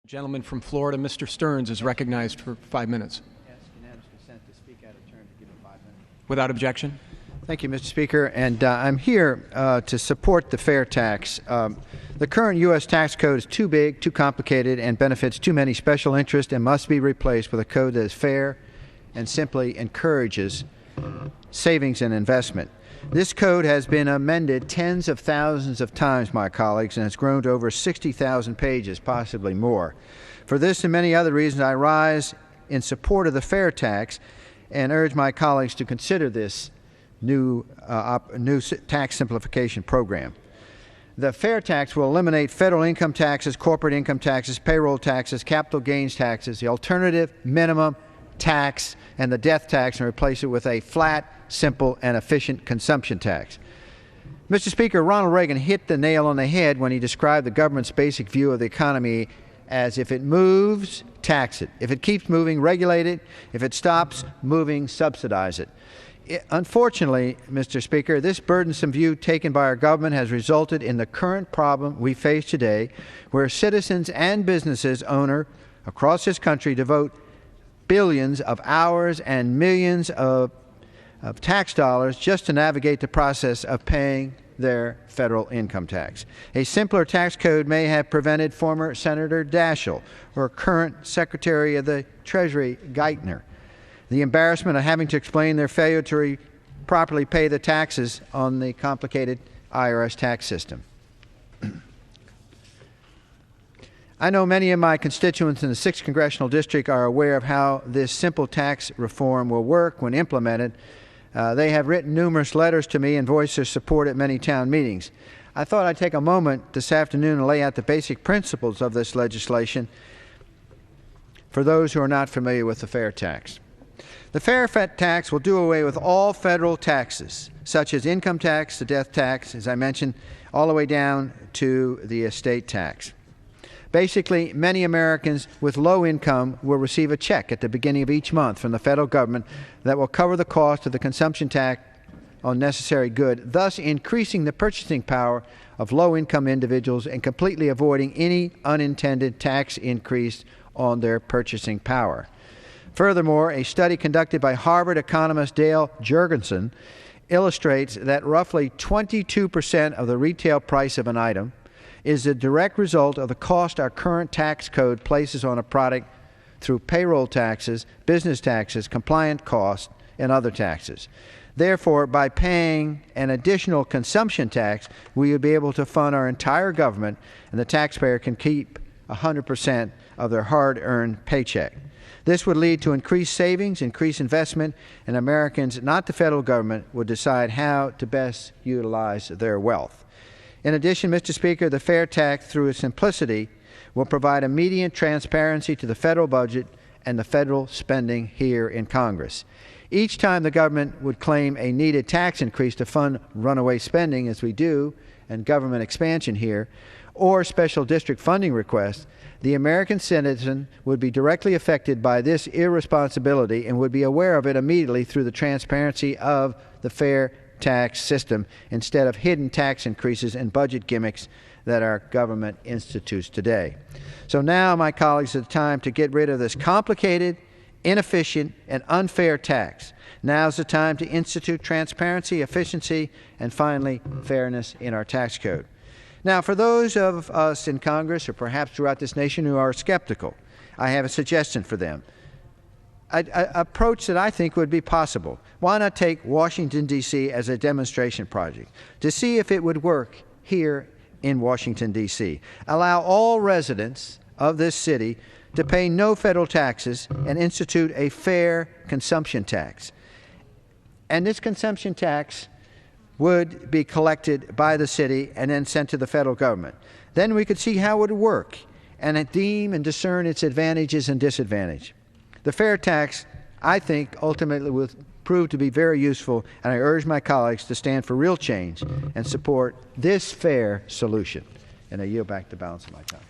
Gentleman from Florida, Mr. Stearns, is recognized for 5 minutes. Ask unanimous consent to speak out of turn to give him 5 minutes. Without objection. Thank you, Mr. Speaker. And I'm here to support the fair tax. The current U.S. tax code is too big, too complicated, and benefits too many special interests and must be replaced with a code that is fair and simply encourages savings and investment. This code has been amended tens of thousands of times, my colleagues, and has grown to over 60,000 pages, possibly more. For this and many other reasons, I rise in support of the fair tax and urge my colleagues to consider this new tax simplification program. The fair tax will eliminate federal income taxes, corporate income taxes, payroll taxes, capital gains taxes, the alternative minimum tax, and the death tax, and replace it with a flat, simple, and efficient consumption tax. Mr. Speaker, Ronald Reagan hit the nail on the head when he described the government's basic view of the economy as: if it moves, tax it; if it keeps moving, regulate it; if it stops moving, subsidize it. Unfortunately, Mr. Speaker, this burdensome view taken by our government has resulted in the current problem we face today, where citizens and businesses owners across this country devote billions of hours and millions of tax dollars just to navigate the process of paying their federal income tax. A simpler tax code may have prevented former Senator Daschle or current Secretary of the Treasury Geithner the embarrassment of having to explain their failure to properly pay the taxes on the complicated IRS tax system. I know many of my constituents in the 6th Congressional District are aware of how this simple tax reform will work when implemented. They have written numerous letters to me and voiced their support at many town meetings. I thought I'd take a moment this afternoon and lay out the basic principles of this legislation for those who are not familiar with the fair tax. The fair tax will do away with all federal taxes, such as income tax, the death tax, as I mentioned, all the way down to the estate tax. Basically, many Americans with low income will receive a check at the beginning of each month from the federal government that will cover the cost of the consumption tax on necessary goods, thus increasing the purchasing power of low-income individuals and completely avoiding any unintended tax increase on their purchasing power. Furthermore, a study conducted by Harvard economist Dale Jurgensen illustrates that roughly 22% of the retail price of an item is the direct result of the cost our current tax code places on a product through payroll taxes, business taxes, compliance costs, and other taxes. Therefore, by paying an additional consumption tax, we would be able to fund our entire government, and the taxpayer can keep 100% of their hard-earned paycheck. This would lead to increased savings, increased investment, and Americans, not the federal government, would decide how to best utilize their wealth. In addition, Mr. Speaker, the fair tax, through its simplicity, will provide immediate transparency to the federal budget and the federal spending here in Congress. Each time the government would claim a needed tax increase to fund runaway spending, as we do, and government expansion here, or special district funding requests, the American citizen would be directly affected by this irresponsibility and would be aware of it immediately through the transparency of the fair tax system, instead of hidden tax increases and budget gimmicks that our government institutes today. So now, my colleagues, it's time to get rid of this complicated, inefficient, and unfair tax. Now's the time to institute transparency, efficiency, and finally, fairness in our tax code. Now, for those of us in Congress, or perhaps throughout this nation, who are skeptical, I have a suggestion for them. An approach that I think would be possible. Why not take Washington, D.C. as a demonstration project to see if it would work here in Washington, D.C. Allow all residents of this city to pay no federal taxes and institute a fair consumption tax. And this consumption tax would be collected by the city and then sent to the federal government. Then we could see how it would work and deem and discern its advantages and disadvantages. The fair tax, I think, ultimately will prove to be very useful, and I urge my colleagues to stand for real change and support this fair solution. And I yield back the balance of my time.